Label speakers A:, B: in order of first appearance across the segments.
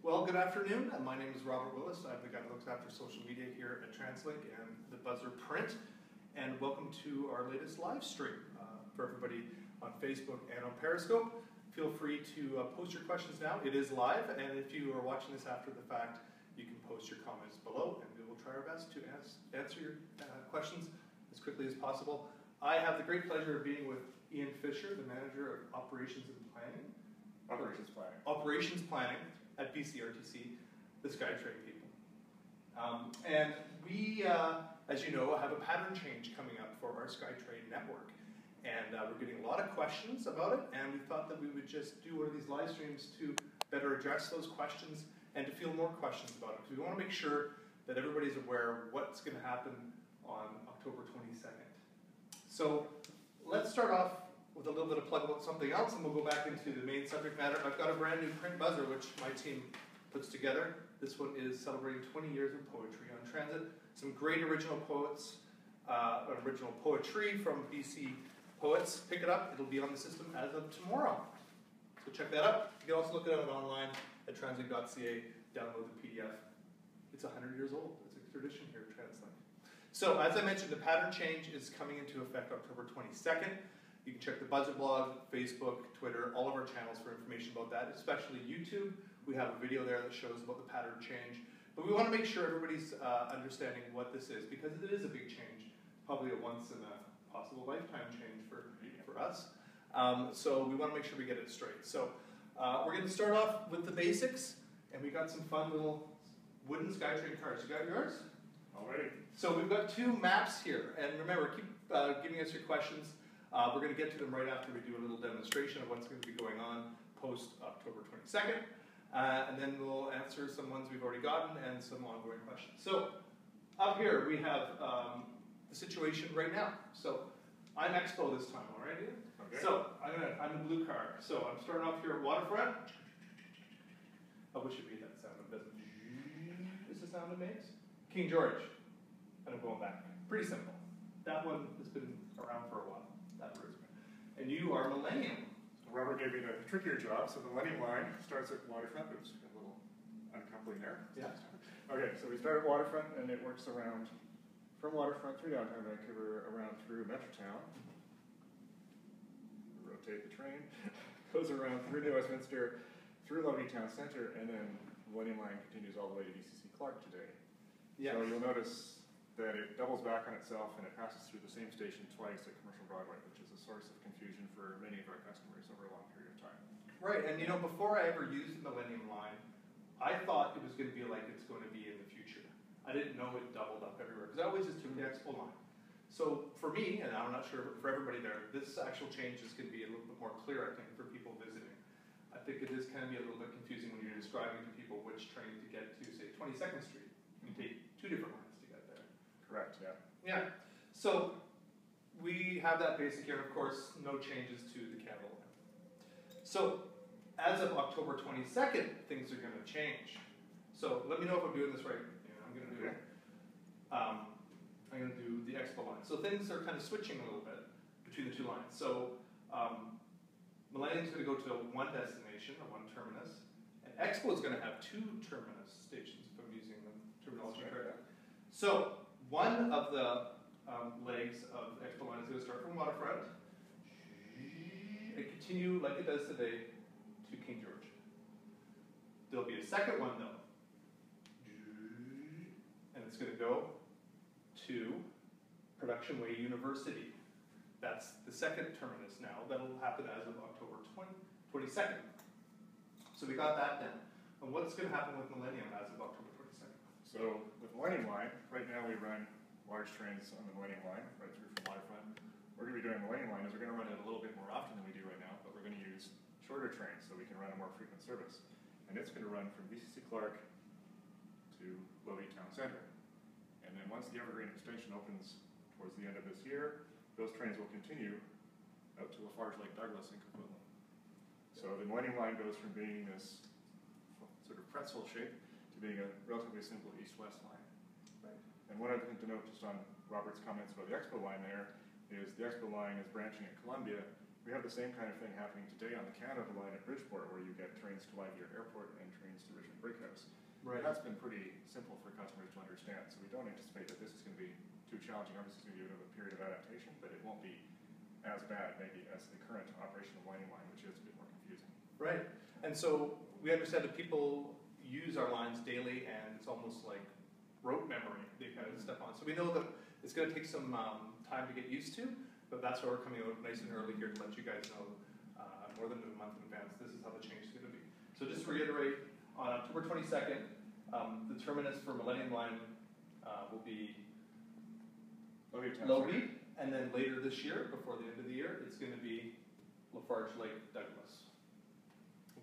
A: Well, good afternoon. My name is Robert Willis. I'm the guy that looks after social media here at TransLink and the Buzzer Print. And welcome to our latest live stream for everybody on Facebook and on Periscope. Feel free to post your questions now. It is live, and if you are watching this after the fact, you can post your comments below, and we will try our best to answer your questions as quickly as possible. I have the great pleasure of being with Ian Fisher, the Manager of Operations and Planning. Operations Planning at BCRTC, the SkyTrain people. And we, as you know, have a pattern change coming up for our SkyTrain network. And we're getting a lot of questions about it, and we thought that we would just do one of these live streams to better address those questions and to field more questions about it. Because we want to make sure that everybody's aware of what's going to happen on October 22nd. So let's start off with a little bit of plug about something else, and we'll go back into the main subject matter. I've got a brand new print buzzer, which my team puts together. This one is celebrating 20 years of poetry on transit. Some great original poets, original poetry from BC poets. Pick it up. It'll be on the system as of tomorrow. So check that out. You can also look at it online at translink.ca, download the PDF. It's 100 years old. It's a tradition here at TransLink. So as I mentioned, the pattern change is coming into effect October 22nd. You can check the Buzzer blog, Facebook, Twitter, all of our channels for information about that, especially YouTube. We have a video there that shows about the pattern change. But we want to make sure everybody's understanding what this is, because it is a big change, probably a once in a possible lifetime change for us. So we want to make sure we get it straight. So we're going to start off with the basics, and we got some fun little wooden SkyTrain cars. You got yours?
B: Alrighty. So
A: we've got two maps here, and remember, keep giving us your questions. We're going to get to them right after we do a little demonstration of what's going to be going on post October 22nd. And then we'll answer some ones we've already gotten and some ongoing questions. So up here we have the situation right now. So I'm Expo this time, all right, Ian?
B: Okay.
A: So I'm the blue car. So I'm starting off here at Waterfront. I wish it made that sound. It doesn't. Is the sound it makes? King George. And I'm going back. Pretty simple. That one has been around for a while. That route. And you are Millennium.
B: Robert gave me the trickier job. So the Millennium Line starts at Waterfront. It was a little uncoupling there.
A: Yeah.
B: Okay, so we start at Waterfront, and it works around from Waterfront through downtown Vancouver, around through Metrotown. Rotate the train. Goes around through New Westminster, through Lovely Town Centre, and then Millennium Line continues all the way to BCC Clark today.
A: Yeah.
B: So you'll notice that it doubles back on itself, and it passes through the same station twice at Commercial Broadway, which is a source of confusion for many of our customers over a long period of time.
A: Right, and you know, before I ever used the Millennium Line, I thought it was going to be like it's going to be in the future. I didn't know it doubled up everywhere, because I always just took the Expo Line. So for me, and I'm not sure for everybody there, this actual change is going to be a little bit more clear, I think, for people visiting. I think it is kind of be a little bit confusing when you're describing to people which train to get to, say, 22nd Street. You take two different lines to get there.
B: Correct, yeah.
A: Yeah, so we have that basic here, and of course, no changes to the Canada line. So, as of October 22nd, things are going to change. So, let me know if I'm doing this right. I'm going to do I'm going to do the Expo line. So, things are kind of switching a little bit between the two lines. So, Millennium's going to go to one destination, or one terminus, and Expo is going to have two terminus stations, if I'm using the terminology correctly. So, one of the legs of Expo Line is going to start from Waterfront and continue like it does today to King George. There'll be a second one though, and it's going to go to Production Way University. That's the second terminus now. That'll happen as of October 22nd. So we got that down. And what's going to happen with Millennium as of October 22nd?
B: So with Millennium Line, right now we run large trains on the Millennium Line, right through from Waterfront. We're going to be doing Millennium Line is we're going to run it a little bit more often than we do right now, but we're going to use shorter trains so we can run a more frequent service. And it's going to run from BCC Clark to Lovely Town Centre. And then once the Evergreen Extension opens towards the end of this year, those trains will continue out to Lafarge Lake Douglas in Coquitlam. So the Millennium Line goes from being this sort of pretzel shape to being a relatively simple east-west line.
A: Right.
B: And one other thing to note just on Robert's comments about the Expo Line there is the Expo Line is branching at Columbia We have the same kind of thing happening today on the Canada Line at Bridgeport, where you get trains to Lyvier Airport and trains to Richmond Brickhouse.
A: Right.
B: That's been pretty simple for customers to understand, so we don't anticipate that this is going to be too challenging. Obviously, it's going to be a bit of a period of adaptation, but it won't be as bad maybe as the current operation of Millennium Line, which is a bit more confusing.
A: Right. And so we understand that people use our lines daily, and it's almost like rote memory they kind of step on. So we know that it's going to take some time to get used to, but that's why we're coming out nice and early here to let you guys know more than a month in advance. This is how the change is going to be. So just to reiterate, on October 22nd, the terminus for Millennium Line will be Lougheed, and then later this year, before the end of the year, it's going to be Lafarge Lake Douglas.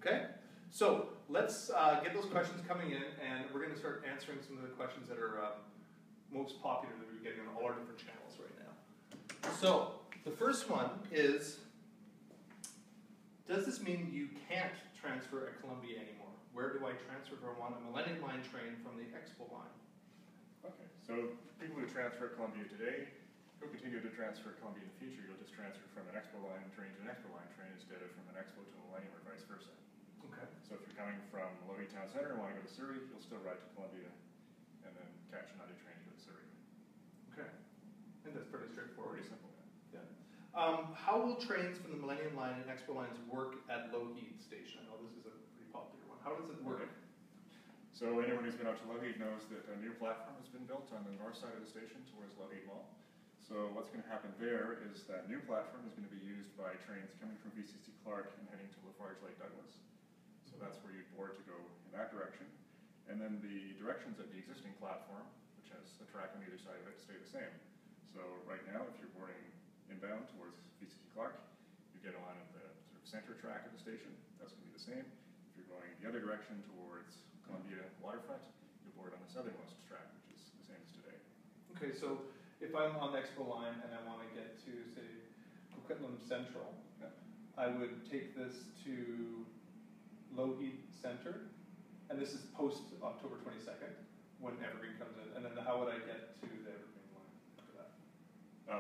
A: Okay? So let's get those questions coming in, and we're going to start answering some of the questions that are most popular that we're getting on all our different channels right now. So the first one is, does this mean you can't transfer at Columbia anymore? Where do I transfer if I want a Millennium Line train from the Expo line?
B: Okay, so people who transfer at Columbia today, you'll continue to transfer at Columbia in the future. You'll just transfer from an Expo line train to an Expo line train instead of from an Expo to a Millennium or vice versa.
A: Okay.
B: So if you're coming from Lougheed Town Centre and want to go to Surrey, you'll still ride to Columbia and then catch another train to go to Surrey.
A: Okay. I think that's pretty straightforward.
B: Pretty simple,
A: yeah. How will trains from the Millennium Line and Expo lines work at Lougheed Station? I know this is a pretty popular one. How does it work?
B: Okay. So anyone who's been out to Lougheed knows that a new platform has been built on the north side of the station towards Lougheed Mall. So what's going to happen there is that new platform is going to be used by trains coming from BCC Clark and heading to Lafarge Lake Douglas. So that's where you'd board to go in that direction. And then the directions of the existing platform, which has a track on either side of it, stay the same. So right now, if you're boarding inbound towards BCC Clark, you get on at the sort of center track of the station. That's going to be the same. If you're going the other direction towards Columbia Waterfront, you'll board on the southernmost track, which is the same as today.
A: Okay, so if I'm on the Expo line and I want to get to, say, Coquitlam Central,
B: Yeah.
A: I would take this to Lougheed Center, and this is post October 22nd, when Evergreen comes in, and then how would I get to the Evergreen line after that?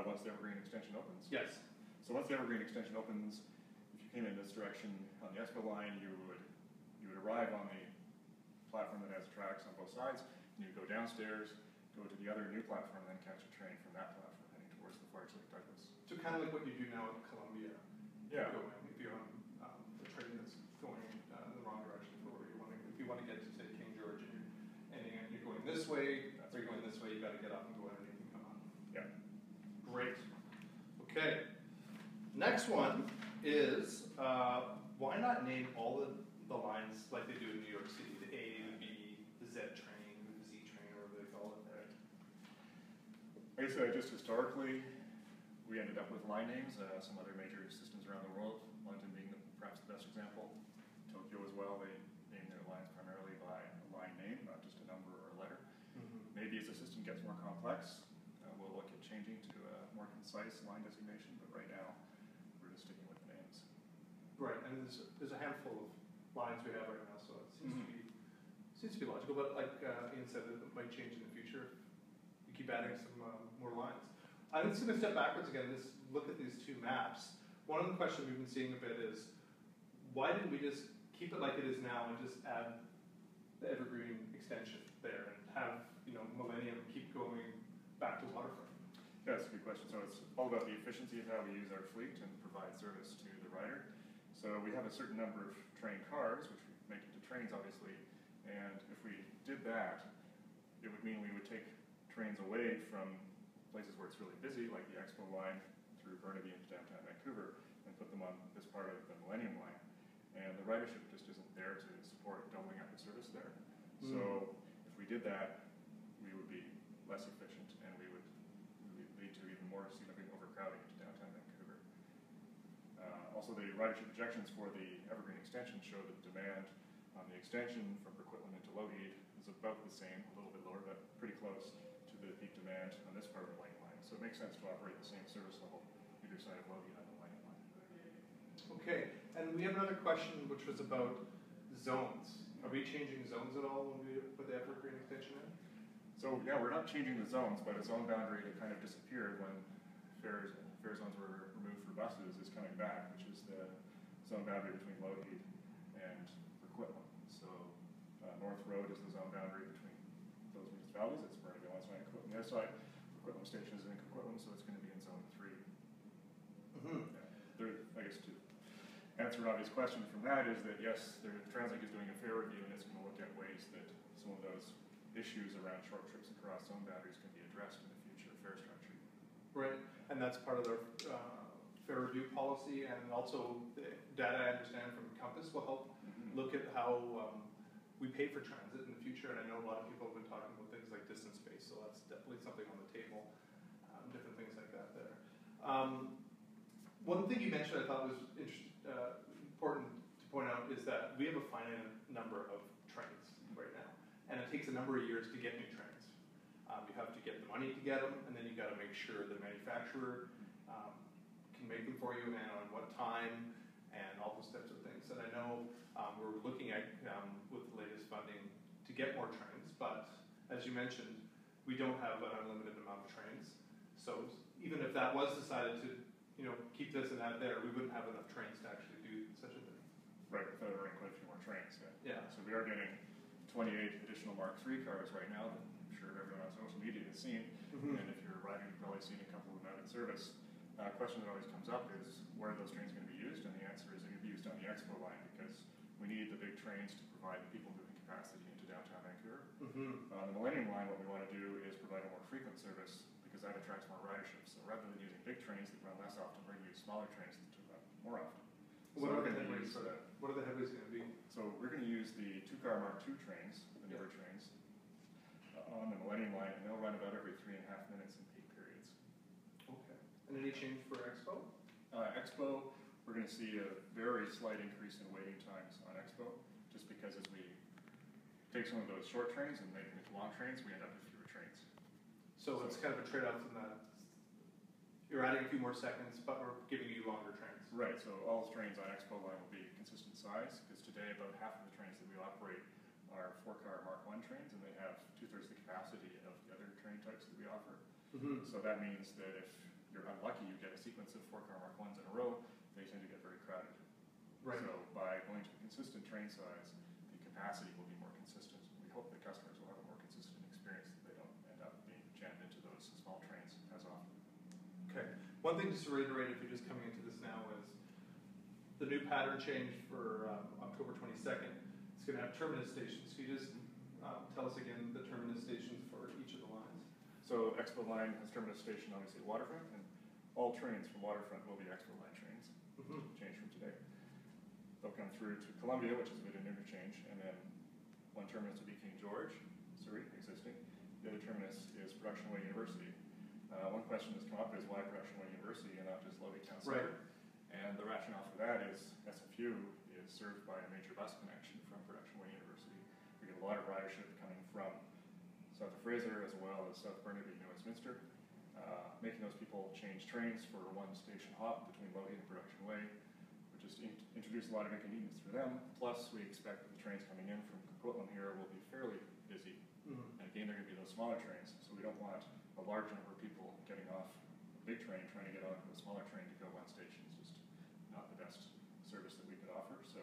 B: Once the Evergreen Extension opens?
A: Yes.
B: So once the Evergreen Extension opens, if you came in this direction on the Expo line, you would arrive on the platform that has tracks on both sides, and you go downstairs, go to the other new platform, and then catch a train from that platform heading towards the Lafarge Lake Douglas.
A: So kind of like what you do now at Columbia.
B: Yeah.
A: If you're on the train that's going in the wrong direction for where you want to, if you want to get to, say, King George, and you're going this way, or you're going this way, you got to get off and go underneath and come on.
B: Yeah.
A: Great. Okay. Next one is, why not name all the lines like they do in New York City, the A, the B, the Z train, the Z train, or whatever they call it there?
B: I guess just historically, we ended up with line names. Some other major systems around the world, London being perhaps the best example. Tokyo as well, they name their lines primarily by a line name, not just a number or a letter. Mm-hmm. Maybe as the system gets more complex, we'll look at changing to a more concise line designation, but right now, we're just sticking with the names.
A: Right, and there's a handful of lines we have right now, so it seems to be logical, but like Ian said, it might change in the future. You keep adding some more lines. I'm just going to step backwards again. Look at these two maps. One of the questions we've been seeing a bit is, why didn't we just keep it like it is now and just add the Evergreen Extension there and have Millennium keep going back to Waterfront?
B: Yeah, that's a good question. So it's all about the efficiency of how we use our fleet and provide service to the rider. So we have a certain number of train cars, which we make into trains, obviously, and if we did that, it would mean we would take trains away from places where it's really busy, like the Expo line through Burnaby into downtown Vancouver, and put them on this part of the Millennium Line. And the ridership just isn't there to support doubling up the service there. So if we did that, we would be less efficient, and we would lead to even more significant overcrowding into downtown Vancouver. Also, the ridership projections for the Evergreen Extension show that demand on the extension from Coquitlam into Lougheed is about the same, a little bit lower, but pretty close to the peak demand on this part of the Millennium Line. So it makes sense to operate the same service level either side of Lougheed on the Millennium Line.
A: Okay, and we have another question which was about zones. Are we changing zones at all when we put the Evergreen Extension in?
B: So yeah, we're not changing the zones, but a zone boundary that kind of disappeared when fare zones were removed for buses is coming back, which is the zone boundary between Lougheed and Coquitlam. So North Road is the zone boundary between those municipalities. It's Burnaby on one side and Coquitlam on the other side. Coquitlam Station is in Coquitlam, so it's going to be in zone 3. I guess to answer an obvious question from that is that yes, TransLink is doing a fare review and it's going to look at ways that some of those issues around short trips across zone boundaries can be addressed in the future fare structure.
A: Right, and that's part of their fare review policy, and also the data I understand from Compass will help look at how we pay for transit in the future. And I know a lot of people have been talking about things like distance space, so that's definitely something on the table. Different things like that there. One thing you mentioned I thought was important to point out is that we have a finite number of trains right now, and it takes a number of years to get new trains. You have to get the money to get them, and then you got to make sure the manufacturer can make them for you and on what time, and all those types of things. And I know we're looking at, with the latest funding, to get more trains, but as you mentioned, we don't have an unlimited amount of trains. So even if that was decided to, keep this and that there, we wouldn't have enough trains to actually do such a thing.
B: Right, without running quite a few more trains.
A: Yeah.
B: So we are getting 28 additional Mark III cars right now that I'm sure everyone on social media has seen. And if you're riding, you've probably seen a couple of them out in service. A question that always comes up is, where are those trains going to be used? And the answer is they're going to be used on the Expo line, because we need the big trains to provide people moving capacity into downtown Vancouver. On the Millennium Line, what we want to do is provide a more frequent service, because that attracts more ridership. So rather than using big trains that run less often, we're going to use smaller trains that run more often.
A: What are the headways for that? What are the headways going to be?
B: So we're going to use the 2-car Mark II trains, the newer trains, on the Millennium Line, and they'll run about every 3.5 minutes in peak periods.
A: Okay. And any change for Expo?
B: Expo, we're going to see a very slight increase in waiting times on Expo, just because as we take some of those short trains and make them into long trains, we end up with fewer trains.
A: So it's kind of a trade-off in that you're adding a few more seconds, but we're giving you longer trains.
B: Right, so all trains on Expo Line will be consistent size, because today about half of the trains that we operate are 4-car Mark I trains, and they have 2/3 the capacity of the other train types that we offer. So that means that if you're unlucky, you get a sequence of 4-car Mark I's in a row, they tend to get very crowded.
A: Right.
B: So by going to a consistent train size, the capacity will be more consistent. We hope that customers will have a more consistent experience, that they don't end up being jammed into those small trains as often.
A: Okay. One thing just to reiterate, if you're just coming into this now, is the new pattern change for October 22nd. It's going to have terminus stations. Can you just tell us again the terminus stations for each of the lines?
B: So Expo Line has terminus station, obviously Waterfront, and all trains from Waterfront will be Expo Line trains. Change from today. They'll come through to Columbia, which is a bit of an interchange, and then one terminus will be King George, Surrey, existing. The other terminus is Production Way University. One question that's come up is why Production Way University and not just Lougheed Town Centre? And the rationale for that is SFU is served by a major bus connection from Production Way University. We get a lot of ridership coming from south of Fraser as well as South Burnaby and Westminster. Making those people change trains for one station hop between Lougheed and Production Way would just introduce a lot of inconvenience for them. Plus, we expect that the trains coming in from Coquitlam here will be fairly busy. And again, they're going to be those smaller trains, so we don't want a large number of people getting off a big train trying to get onto a smaller train to go one station. It's just not the best service that we could offer. So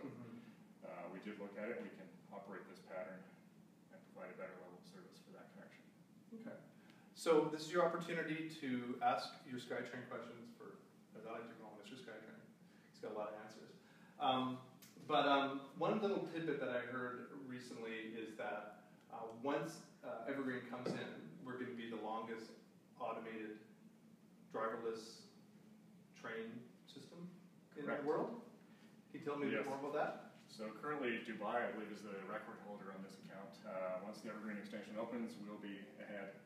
B: we did look at it. We can operate this pattern and provide a better level of service for that connection.
A: Okay. So this is your opportunity to ask your SkyTrain questions for, as I like to call him, Mr. SkyTrain. He's got a lot of answers. One little tidbit that I heard recently is that once Evergreen comes in, we're going to be the longest automated driverless train system in the world. Can you tell me a bit more about that?
B: So currently Dubai, I believe, is the record holder on this account. Once the Evergreen extension opens, we'll be ahead,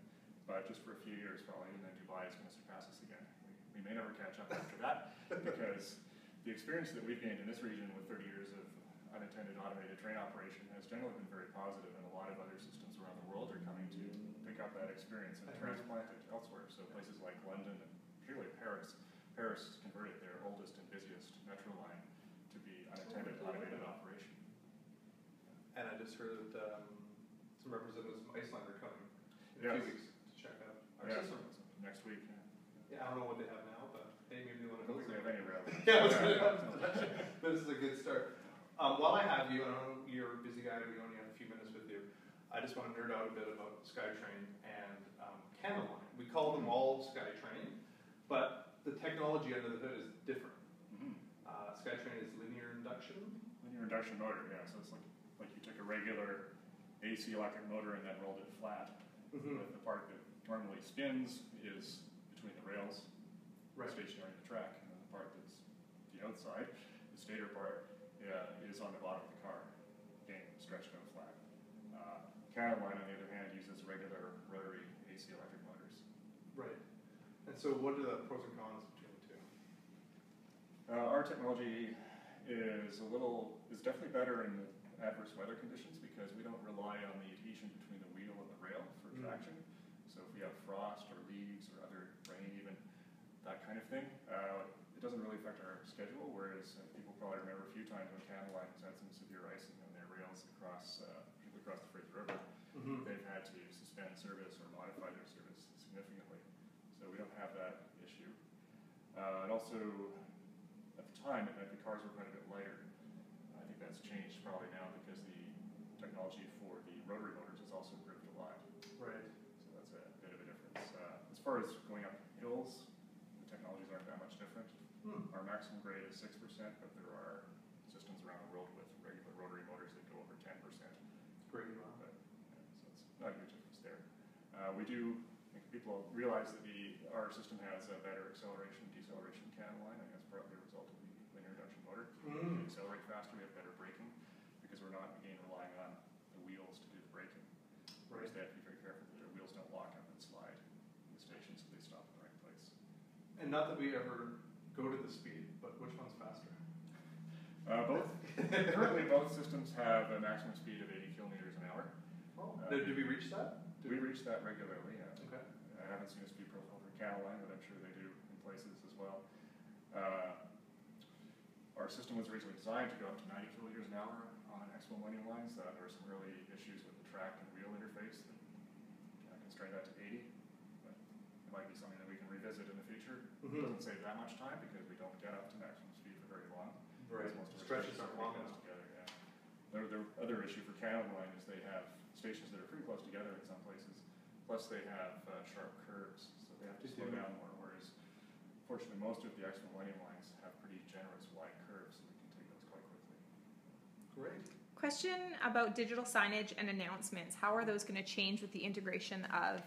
B: but just for a few years probably, and then Dubai is going to surpass us again. We may never catch up after that, because the experience that we've gained in this region with 30 years of unattended automated train operation has generally been very positive, and a lot of other systems around the world are coming to pick up that experience and transplant it elsewhere. So places like London and particularly Paris. Paris converted their oldest and busiest metro line to be unattended automated operation.
A: And I just heard that some representatives from Iceland are coming in a few weeks to check out our system.
B: Next week.
A: Yeah, I don't know what they have now, but Yeah, this is a good start. While I have you, and I know you're a busy guy, we only have a few minutes with you, I just want to nerd out a bit about SkyTrain and Canada Line. We call them all SkyTrain, but the technology under the hood is different. SkyTrain is linear induction.
B: Linear induction motor, yeah. So it's like you took a regular AC electric motor and then rolled it flat. But the part that normally spins is between the rails, stationary in the track, and then the part that's the outside, the stator part, is on the bottom of the car, again stretched out flat. Canada Line, on the other hand, uses regular rotary AC electric motors.
A: Right. And so, what are the pros and cons between the two?
B: Our technology is definitely better in adverse weather conditions because we don't rely on the adhesion between the wheel and the rail for traction. So if we have frost or leaves or other rain, even that kind of thing, it doesn't really affect our schedule. Whereas people probably remember a few times when Canada Line has had some severe icing on their rails across, particularly across the Fraser River, they've had to suspend service or modify their service significantly. So we don't have that issue. And also, at the time, the cars were quite a bit lighter. I think that's changed probably now because the technology for the rotary motors has also improved a lot.
A: Right.
B: So that's a bit of a difference. As far as going up hills, the technologies aren't that much different. Our maximum grade is 6%, but there are systems around the world with regular rotary motors that go over 10%.
A: Great.
B: But, so it's not a huge difference there. We do think people realize that our system has a better acceleration and deceleration Canada Line. I think that's partly a result of the linear induction motor. We accelerate faster, we have better braking because we're not, again, relying on the wheels to do the braking. Whereas they have to be very careful that their wheels don't lock up and slide in the station so they stop in the right place.
A: And not that we ever go to the speed, but which one's faster?
B: Both. Currently, both systems have a maximum speed of 80 kilometers an hour.
A: Did we reach that?
B: We reach that regularly, yeah.
A: Okay.
B: I haven't seen a speed profile for Canada Line, but I'm sure they do in places as well. Our system was originally designed to go up to 90 kilometers an hour on Millennium Lines. There were some early issues with the track and wheel interface that constrained that to 80. But it might be something that we can revisit in the future. It doesn't save that much time because we don't get up to maximum speed for very long.
A: Right.
B: Most of our
A: Stretches
B: stations
A: aren't long enough.
B: together, yeah. The other issue for Canada Line is they have stations that are pretty close together in some places. Plus they have sharp curves, so they have to slow down more. Whereas, fortunately, most of the Millennium Lines have pretty generous wide curves, so we can take those quite quickly.
A: Great.
C: Question about digital signage and announcements. How are those going to change with the integration of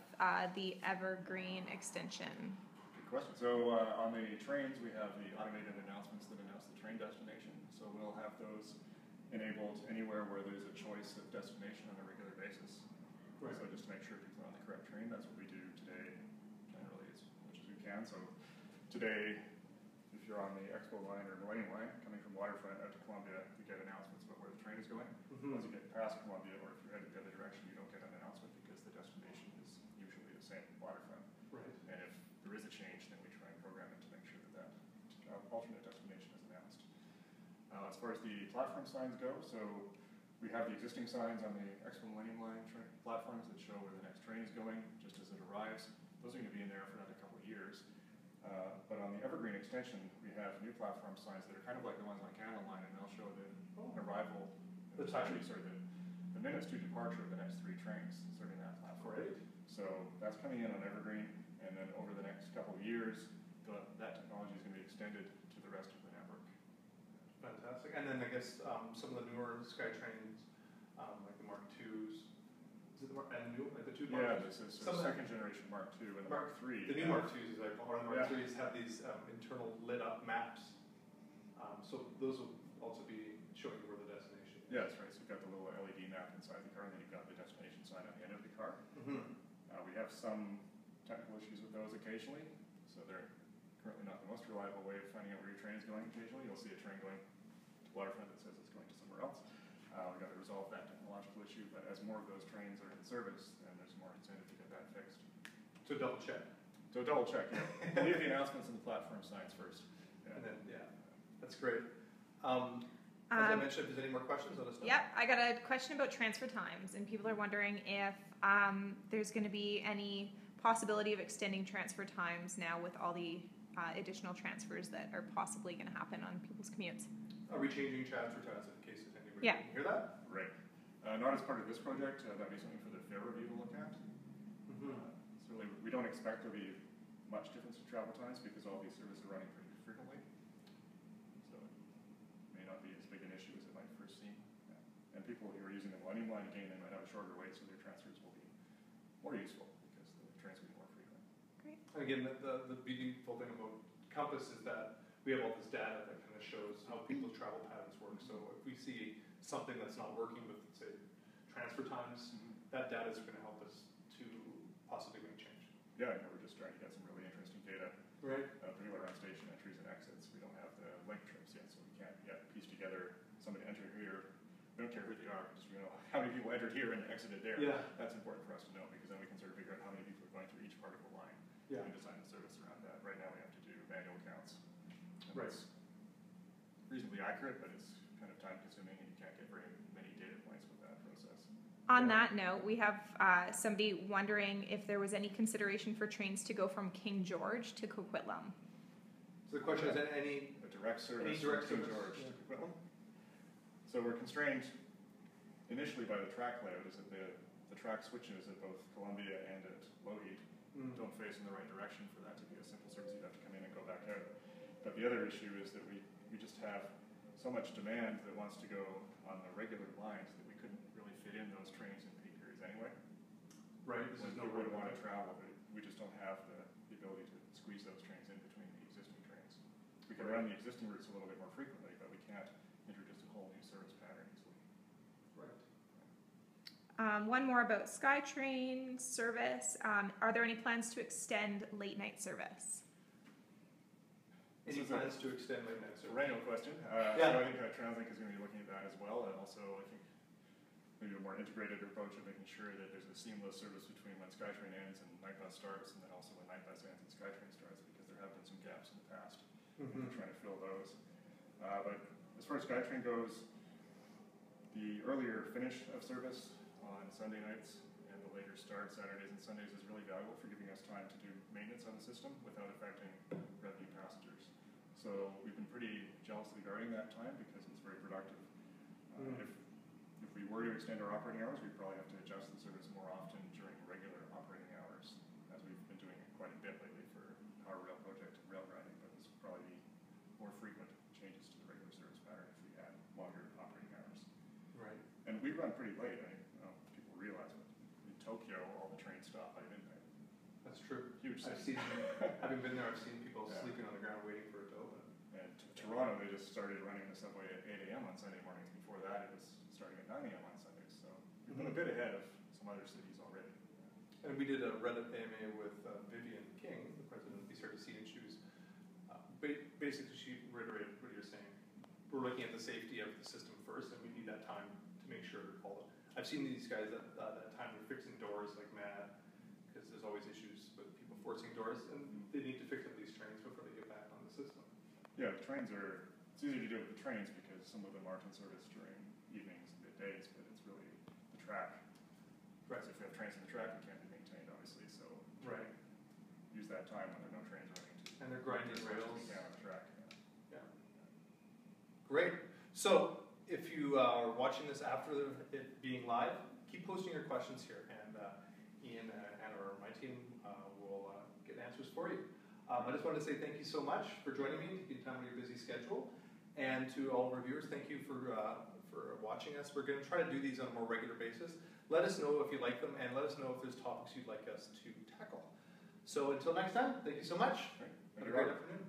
C: the Evergreen Extension?
B: Good question. So on the trains, we have the automated announcements that announce the train destination. So we'll have those enabled anywhere where there's a choice of destination on a regular basis. Right. So just to make sure people are on the correct train, that's what we do today, generally as much as we can. So today, if you're on the Expo Line or Millennium Line, coming from Waterfront out to Columbia, you get announcements about where the train is going. Once you get past Columbia, or if you're headed the other direction, you don't get an announcement because the destination is usually the same Waterfront.
A: Right.
B: And if there is a change, then we try and program it to make sure that alternate destination is announced. As far as the platform signs go, so we have the existing signs on the Millennium Line platforms that show where the next train is going just as it arrives. Those are going to be in there for another couple of years. But on the Evergreen Extension, we have new platform signs that are kind of like the ones on Canada Line, and they'll show the arrival, the minutes to departure of the next 3 trains serving that platform.
A: Great.
B: So that's coming in on Evergreen, and then over the next couple of years, that technology is going to be extended to the rest of the network.
A: Fantastic. And then I guess some of the newer SkyTrains, like the Mark IIs, is it the Mark II?
B: Yeah, this is second generation Mark II and the Mark III.
A: The new Mark IIs, as I call them, Mark IIIs have these internal lit up maps. So those will also be showing you where the destination is.
B: Yeah, that's right. So you've got the little LED map inside the car, and then you've got the destination sign on the end of the car. We have some technical issues with those occasionally, so they're currently not the most reliable way of finding out where your train is going. Occasionally, you'll see a train going to Waterfront that says it's going to somewhere else. We've got to resolve that technological issue, but as more of those trains are in service, then there's more incentive to get that fixed.
A: So double check.
B: Yeah. Leave the announcements and the platform signs first.
A: Yeah. And then, that's great. As I mentioned, if there's any more questions, let us know.
C: Yep, I got a question about transfer times, and people are wondering if there's going to be any possibility of extending transfer times now with all the additional transfers that are possibly going to happen on people's commutes.
A: Are we changing chapter times in case if anybody
C: Yeah.
A: can hear that?
B: Right. Not as part of this project. That'd be something for the fair review to look at. It's really, we don't expect there'll be much difference in travel times because all these services are running pretty frequently. So it may not be as big an issue as it might first seem. Yeah. And people who are using the Millennium Line, again, they might have a shorter wait, so their transfers will be more useful because the trains will be more frequent.
C: Great.
A: Again, the beautiful thing about Compass is that we have all this data that kind of shows how people's travel patterns work. So if we see something that's not working with, say, transfer times, that data is going to help us to possibly make change.
B: Yeah, I know we're just trying to get some really interesting data,
A: Right.
B: particularly around station entries and exits. We don't have the link trips yet, so we can't yet piece together somebody entered here. We don't care who they are, just we know how many people entered here and exited there.
A: Yeah.
B: That's important for us to know because then we can sort of figure out how many people are going through each part of the line
A: Yeah.
B: and design the service around that. Right now we have to do manual counts. And
A: Right.
B: It's reasonably accurate, but it's kind of time consuming and you can't get very many data points with that process.
C: On that note, we have somebody wondering if there was any consideration for trains to go from King George to Coquitlam.
A: So the question is, any
B: A direct service
A: direct
B: from King
A: service,
B: George
A: yeah.
B: to Coquitlam. So we're constrained initially by the track layout, is that the track switches at both Columbia and at Lougheed don't face in the right direction for that to be a simple service. You'd have to come in and go back out. But the other issue is that we just have so much demand that wants to go on the regular lines that we couldn't really fit in those trains in peak periods anyway.
A: Right. This
B: When
A: is no
B: people would
A: road.
B: want to travel, but we just don't have the ability to squeeze those trains in between the existing trains. We can run the existing routes a little bit more frequently, but we can't introduce a whole new service pattern easily.
A: Right.
C: One more about SkyTrain service. Are there any plans to extend late night service?
A: Any
B: This is
A: plans to extend late night
B: It's a
A: service?
B: random question.
A: Yeah.
B: So I think TransLink is going to be looking at that as well, and also I think maybe a more integrated approach of making sure that there's a seamless service between when SkyTrain ends and night bus starts, and then also when night bus ends and SkyTrain starts, because there have been some gaps in the past. And we're trying to fill those. But as far as SkyTrain goes, the earlier finish of service on Sunday nights and the later start Saturdays and Sundays is really valuable for giving us time to do maintenance on the system without affecting revenue passengers. So we've been pretty jealously guarding that time because it's very productive. If we were to extend our operating hours, we'd probably have to adjust the service more often during regular operating hours, as we've been doing it quite a bit lately for Power Rail project and rail grinding, but this would probably be more frequent changes to the regular service pattern if we had longer operating hours.
A: Right.
B: And we run pretty late. I don't know if people realize, but in Tokyo, all the trains stop by midnight.
A: That's true.
B: Huge
A: I've
B: city.
A: seen, having been there, I've seen people
B: Yeah.
A: sleeping on the ground waiting for it to open.
B: And Toronto, they just started running the subway at 8 a.m. on Sunday mornings. Before that, it was starting at 9 a.m. on Sundays. So we've been a bit ahead of some other cities already.
A: And we did a Reddit AMA with Vivian King, the president of BCRTC, and she was basically she reiterated what you're saying. We're looking at the safety of the system first, and we need that time to make sure to follow. I've seen these guys at that time they're fixing doors like mad because there's always issues with people forcing doors, and they need to fix up these trains before they get back on the system.
B: Yeah, the trains are. It's easy to do with the trains because some of them aren't in service during evenings and middays, but it's really the track.
A: Right.
B: Because if we have trains in the track, it can't be maintained, obviously. So
A: Right.
B: use that time when there are no trains running to.
A: And they're grinding
B: as much as
A: rails.
B: we can on the track.
A: Yeah. Great. So if you are watching this after it being live, keep posting your questions here, and Ian and or my team will get answers for you. I just wanted to say thank you so much for joining me, taking time out of your busy schedule, and to all of our viewers, thank you for watching us. We're going to try to do these on a more regular basis. Let us know if you like them, and let us know if there's topics you'd like us to tackle. So until next time, thank you so much.
B: Right.
A: Have a great afternoon.